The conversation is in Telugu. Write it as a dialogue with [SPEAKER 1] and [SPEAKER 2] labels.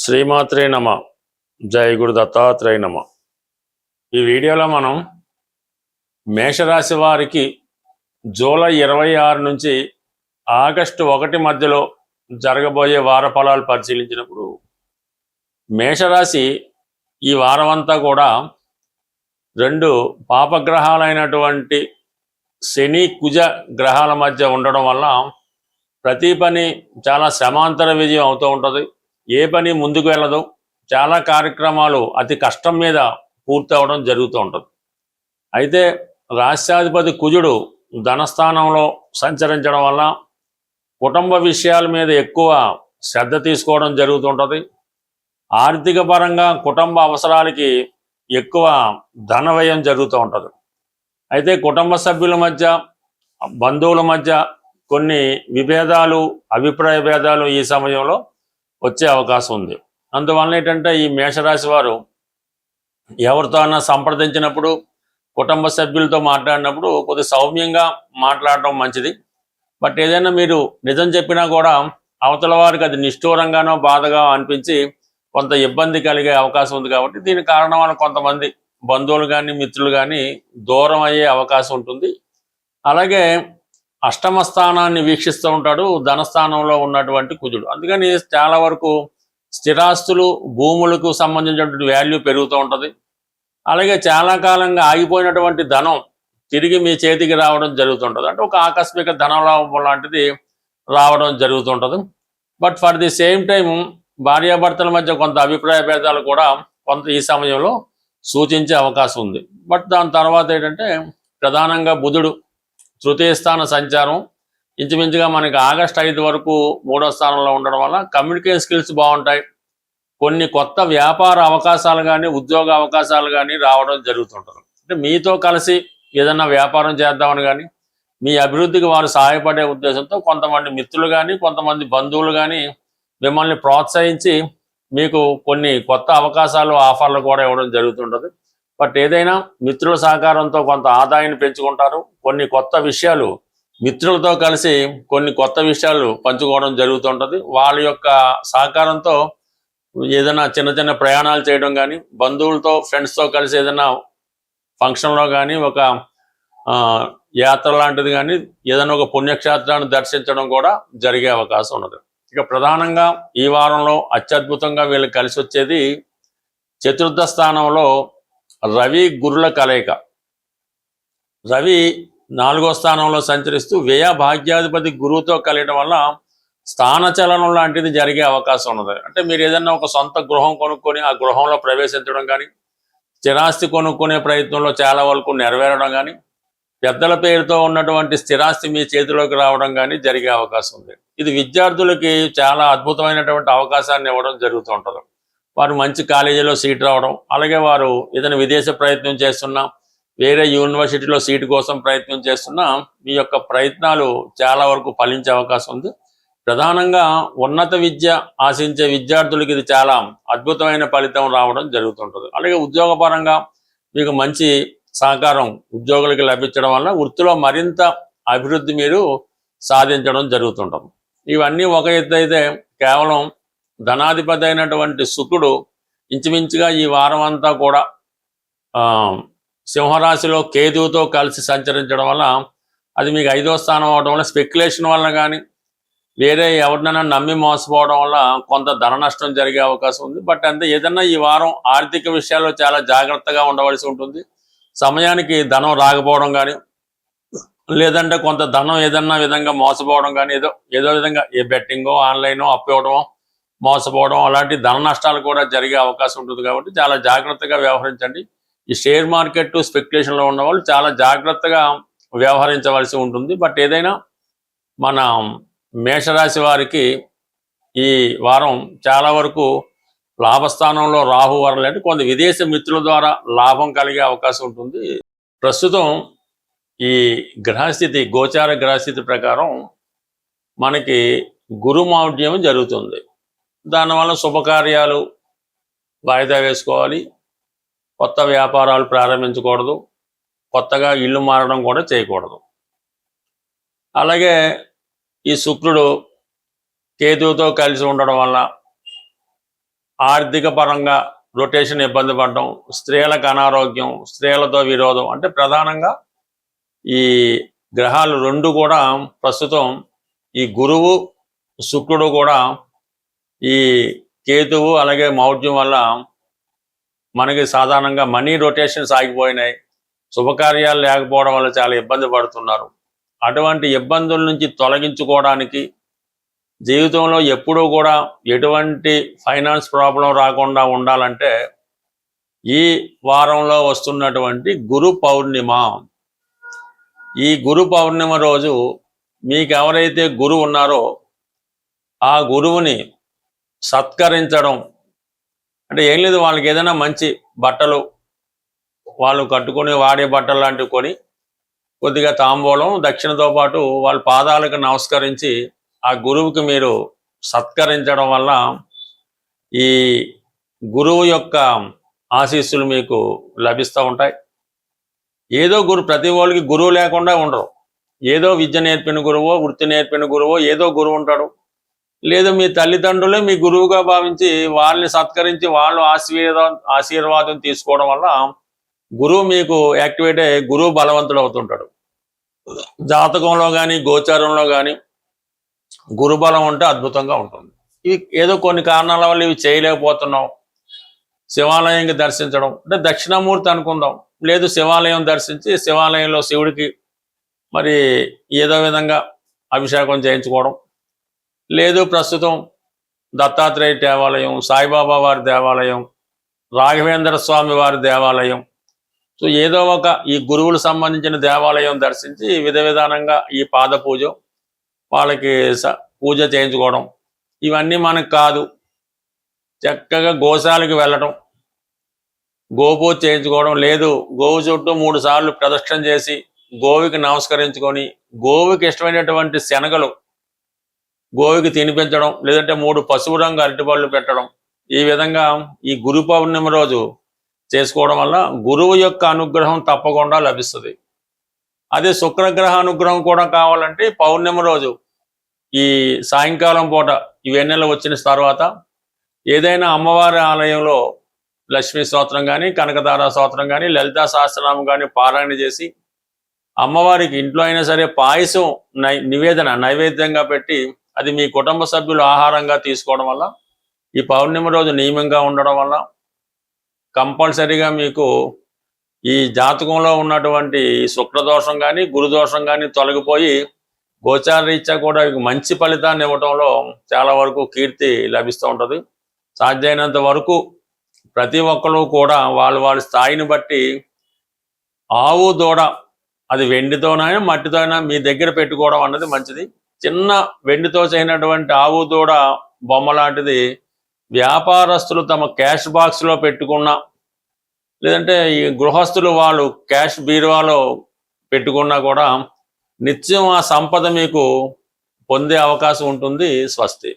[SPEAKER 1] శ్రీమాత్రే నమ. జై గురు దత్తాత్రేయ నమ. ఈ వీడియోలో మనం మేషరాశి వారికి జూలై 26 నుంచి ఆగస్టు 1 మధ్యలో జరగబోయే వార ఫలాలు పరిశీలించినప్పుడు మేషరాశి ఈ వారమంతా కూడా రెండు పాపగ్రహాలైనటువంటి శని కుజ గ్రహాల మధ్య ఉండడం వల్ల ప్రతి పని చాలా శ్రమాంతర విజయం అవుతూ ఉంటుంది. ఏ పని ముందుకు వెళ్ళదు. చాలా కార్యక్రమాలు అతి కష్టం మీద పూర్తి అవడం జరుగుతూ ఉంటుంది. అయితే రాష్ట్రాధిపతి కుజుడు ధనస్థానంలో సంచరించడం వల్ల కుటుంబ విషయాల మీద ఎక్కువ శ్రద్ధ తీసుకోవడం జరుగుతుంటుంది. ఆర్థిక పరంగా కుటుంబ అవసరాలకి ఎక్కువ ధన వ్యయం జరుగుతూ ఉంటుంది. అయితే కుటుంబ సభ్యుల మధ్య బంధువుల మధ్య కొన్ని విభేదాలు అభిప్రాయ భేదాలు ఈ సమయంలో వచ్చే అవకాశం ఉంది. అందువల్ల ఏంటంటే ఈ మేషరాశి వారు ఎవరితో అన్నా సంప్రదించినప్పుడు కుటుంబ సభ్యులతో మాట్లాడినప్పుడు కొద్ది సౌమ్యంగా మాట్లాడటం మంచిది. బట్ ఏదైనా మీరు నిజం చెప్పినా కూడా అవతల వారికి అది నిష్ఠూరంగానో బాధగా అనిపించి కొంత ఇబ్బంది కలిగే అవకాశం ఉంది. కాబట్టి దీని కారణం వల్ల కొంతమంది బంధువులు కానీ మిత్రులు కానీ దూరం అయ్యే అవకాశం ఉంటుంది. అలాగే అష్టమ స్థానాన్ని వీక్షిస్తూ ఉంటాడు ధనస్థానంలో ఉన్నటువంటి కుజుడు. అందుకని చాలా వరకు స్థిరాస్తులు భూములకు సంబంధించినటువంటి వాల్యూ పెరుగుతూ ఉంటుంది. అలాగే చాలా కాలంగా ఆగిపోయినటువంటి ధనం తిరిగి మీ చేతికి రావడం జరుగుతుంటుంది. అంటే ఒక ఆకస్మిక ధనలాభం లాంటిది రావడం జరుగుతుంటుంది. But for the same time భార్యాభర్తల మధ్య కొంత అభిప్రాయ భేదాలు కూడా కొంత ఈ సమయంలో సూచించే అవకాశం ఉంది. బట్ దాని తర్వాత ఏంటంటే ప్రధానంగా బుధుడు తృతీయ స్థాన సంచారం ఇంచుమించుగా మనకి ఆగస్టు 5 వరకు 3వ స్థానంలో ఉండడం వల్ల కమ్యూనికేషన్ స్కిల్స్ బాగుంటాయి. కొన్ని కొత్త వ్యాపార అవకాశాలు కానీ ఉద్యోగ అవకాశాలు కానీ రావడం జరుగుతుంటుంది. అంటే మీతో కలిసి ఏదైనా వ్యాపారం చేద్దామని కానీ మీ అభివృద్ధికి వారు సహాయపడే ఉద్దేశంతో కొంతమంది మిత్రులు కానీ కొంతమంది బంధువులు కానీ మిమ్మల్ని ప్రోత్సహించి మీకు కొన్ని కొత్త అవకాశాలు ఆఫర్లు కూడా ఇవ్వడం జరుగుతుంటుంది. బట్ ఏదైనా మిత్రుల సహకారంతో కొంత ఆదాయాన్ని పెంచుకుంటారు. కొన్ని కొత్త విషయాలు మిత్రులతో కలిసి కొన్ని కొత్త విషయాలు పంచుకోవడం జరుగుతుంటుంది. వాళ్ళ యొక్క సహకారంతో ఏదైనా చిన్న చిన్న ప్రయాణాలు చేయడం కానీ బంధువులతో ఫ్రెండ్స్తో కలిసి ఏదైనా ఫంక్షన్లో కానీ ఒక యాత్ర లాంటిది కానీ ఏదైనా ఒక పుణ్యక్షేత్రాన్ని దర్శించడం కూడా జరిగే అవకాశం ఉన్నది. ఇక ప్రధానంగా ఈ వారంలో అత్యద్భుతంగా వీళ్ళకి కలిసి వచ్చేది చతుర్థ స్థానంలో రవి గురుల కలయిక. రవి 4వ స్థానంలో సంచరిస్తూ వ్యయ భాగ్యాధిపతి గురువుతో కలియడం వల్ల స్థానచలనం లాంటిది జరిగే అవకాశం ఉన్నది. అంటే మీరు ఏదైనా ఒక సొంత గృహం కొనుక్కొని ఆ గృహంలో ప్రవేశించడం కానీ స్థిరాస్తి కొనుక్కునే ప్రయత్నంలో చాలా వరకు నెరవేరడం కానీ పెద్దల పేరుతో ఉన్నటువంటి స్థిరాస్తి మీ చేతిలోకి రావడం కానీ జరిగే అవకాశం ఉంది. ఇది విద్యార్థులకి చాలా అద్భుతమైనటువంటి అవకాశాన్ని ఇవ్వడం జరుగుతూ ఉంటుంది. వారు మంచి కాలేజీలో సీట్ రావడం, అలాగే వారు ఏదైనా విదేశ ప్రయత్నం చేస్తున్నా వేరే యూనివర్సిటీలో సీటు కోసం ప్రయత్నం చేస్తున్నా మీ యొక్క ప్రయత్నాలు చాలా వరకు ఫలించే అవకాశం ఉంది. ప్రధానంగా ఉన్నత విద్య ఆశించే విద్యార్థులకి ఇది చాలా అద్భుతమైన ఫలితం రావడం జరుగుతుంటుంది. అలాగే ఉద్యోగపరంగా మీకు మంచి సహకారం ఉద్యోగులకి లభించడం వల్ల వృత్తిలో మరింత అభివృద్ధి మీరు సాధించడం జరుగుతుంటుంది. ఇవన్నీ ఒక ఎత్తు అయితే కేవలం ధనాధిపతి అయినటువంటి శుక్రుడు ఇంచుమించుగా ఈ వారం అంతా కూడా సింహరాశిలో కేతువుతో కలిసి సంచరించడం వల్ల అది మీకు 5వ స్థానం అవడం వల్ల స్పెక్యులేషన్ వల్ల కానీ వేరే ఎవరినైనా నమ్మి మోసపోవడం వల్ల కొంత ధన నష్టం జరిగే అవకాశం ఉంది. బట్ అంతే ఏదన్నా ఈ వారం ఆర్థిక విషయాల్లో చాలా జాగ్రత్తగా ఉండవలసి ఉంటుంది. సమయానికి ధనం రాకపోవడం కానీ లేదంటే కొంత ధనం ఏదన్నా విధంగా మోసపోవడం కానీ ఏదో విధంగా ఏ బెట్టింగో ఆన్లైనో అప్పు ఇవ్వడమో మోసపోవడం అలాంటి ధన నష్టాలు కూడా జరిగే అవకాశం ఉంటుంది. కాబట్టి చాలా జాగ్రత్తగా వ్యవహరించండి. ఈ షేర్ మార్కెట్ స్పెక్యులేషన్లో ఉన్న వాళ్ళు చాలా జాగ్రత్తగా వ్యవహరించవలసి ఉంటుంది. బట్ ఏదైనా మన మేషరాశి వారికి ఈ వారం చాలా వరకు లాభస్థానంలో రాహు వరలంటే కొంత విదేశ మిత్రుల ద్వారా లాభం కలిగే అవకాశం ఉంటుంది. ప్రస్తుతం ఈ గ్రహస్థితి గోచార గ్రహస్థితి ప్రకారం మనకి గురుమౌఢ్యం జరుగుతుంది. దానివల్ల శుభకార్యాలు వాయిదా వేసుకోవాలి, కొత్త వ్యాపారాలు ప్రారంభించకూడదు, కొత్తగా ఇల్లు మారడం కూడా చేయకూడదు. అలాగే ఈ శుక్రుడు కేతువుతో కలిసి ఉండడం వల్ల ఆర్థిక పరంగా రొటేషన్ ఇబ్బంది పడడం, స్త్రీలకు అనారోగ్యం, స్త్రీలతో విరోధం, అంటే ప్రధానంగా ఈ గ్రహాలు రెండు కూడా ప్రస్తుతం ఈ గురువు శుక్రుడు కూడా ఈ కేతువు అలాగే మౌఢ్యం వల్ల మనకి సాధారణంగా మనీ రొటేషన్స్ ఆగిపోయినాయి. శుభకార్యాలు లేకపోవడం వల్ల చాలా ఇబ్బంది పడుతున్నారు. అటువంటి ఇబ్బందుల నుంచి తొలగించుకోవడానికి, జీవితంలో ఎప్పుడూ కూడా ఎటువంటి ఫైనాన్స్ ప్రాబ్లం రాకుండా ఉండాలంటే ఈ వారంలో వస్తున్నటువంటి గురు పౌర్ణిమ, ఈ గురు పౌర్ణిమ రోజు మీకు ఎవరైతే గురువు ఉన్నారో ఆ గురువుని సత్కరించడం, అంటే ఏం లేదు, వాళ్ళకి ఏదైనా మంచి బట్టలు వాళ్ళు కట్టుకొని వాడే బట్టలు లాంటివి కొని కొద్దిగా తాంబూలం దక్షిణతో పాటు వాళ్ళ పాదాలకు నమస్కరించి ఆ గురువుకి మీరు సత్కరించడం వల్ల ఈ గురువు యొక్క ఆశీస్సులు మీకు లభిస్తూ ఉంటాయి. ఏదో ప్రతి వాళ్ళకి గురువు లేకుండా ఉండరు. ఏదో విద్య నేర్పిన గురువో, వృత్తి నేర్పిన గురువో ఏదో గురువు ఉంటాడు. లేదు మీ తల్లిదండ్రులే మీ గురువుగా భావించి వాళ్ళని సత్కరించి వాళ్ళు ఆశీర్వాదం తీసుకోవడం వల్ల గురువు మీకు యాక్టివేట్ అయ్యి గురువు బలవంతుడు అవుతుంటాడు. జాతకంలో కానీ గోచారంలో కానీ గురుబలం ఉంటే అద్భుతంగా ఉంటుంది. ఇవి ఏదో కొన్ని కారణాల వల్ల ఇవి చేయలేకపోతున్నాం. శివాలయంకి దర్శించడం, అంటే దక్షిణామూర్తి అనుకుందాం, లేదు శివాలయం దర్శించి శివాలయంలో శివుడికి మరి ఏదో విధంగా అభిషేకం చేయించుకోవడం, లేదు ప్రస్తుతం దత్తాత్రేయ దేవాలయం, సాయిబాబా వారి దేవాలయం, రాఘవేంద్ర స్వామి వారి దేవాలయం, సో ఏదో ఒక ఈ గురువులకు సంబంధించిన దేవాలయం దర్శించి విధానంగా ఈ పాద పూజ వాళ్ళకి పూజ చేయించుకోవడం, ఇవన్నీ మనకు కాదు. చక్కగా గోశాలకు వెళ్ళడం, గోపూజ చేయించుకోవడం, లేదు గోవు చుట్టూ 3 సార్లు ప్రదక్షిణ చేసి గోవుకి నమస్కరించుకొని గోవుకి ఇష్టమైనటువంటి శనగలు గోవుకి తినిపించడం, లేదంటే 3 పసుపు రంగు అరటిపళ్ళు పెట్టడం, ఈ విధంగా ఈ గురు పౌర్ణమి రోజు చేసుకోవడం వల్ల గురువు యొక్క అనుగ్రహం తప్పకుండా లభిస్తుంది. అదే శుక్రగ్రహ అనుగ్రహం కూడా కావాలంటే పౌర్ణమి రోజు ఈ సాయంకాలం పూట ఈ వెన్నెల వచ్చిన తర్వాత ఏదైనా అమ్మవారి ఆలయంలో లక్ష్మీ స్తోత్రం కానీ, కనకదార స్తోత్రం కానీ, లలితా సహస్రనామం కానీ పారాయణ చేసి అమ్మవారికి ఇంట్లో అయినా సరే పాయసం నైవేద్యంగా పెట్టి అది మీ కుటుంబ సభ్యులు ఆహారంగా తీసుకోవడం వల్ల ఈ పౌర్ణమి రోజు నియమంగా ఉండడం వల్ల కంపల్సరీగా మీకు ఈ జాతకంలో ఉన్నటువంటి శుక్రదోషం కానీ గురుదోషం కానీ తొలగిపోయి గోచార రీత్యా కూడా మంచి ఫలితాన్ని ఇవ్వడంలో చాలా వరకు కీర్తి లభిస్తూ ఉంటుంది. సాధ్యమైనంత వరకు ప్రతి ఒక్కరు కూడా వాళ్ళ స్థాయిని బట్టి ఆవు దూడ అది వెండితోనైనా మట్టితోనైనా మీ దగ్గర పెట్టుకోవడం అన్నది మంచిది. చిన్న వెండితో చేయనటువంటి ఆవు దూడ బొమ్మ లాంటిది వ్యాపారస్తులు తమ క్యాష్ బాక్స్లో పెట్టుకున్నా, లేదంటే ఈ గృహస్థులు వాళ్ళు క్యాష్ బీరువాలో పెట్టుకున్నా కూడా నిత్యం ఆ సంపద మీకు పొందే అవకాశం ఉంటుంది. స్వస్తి.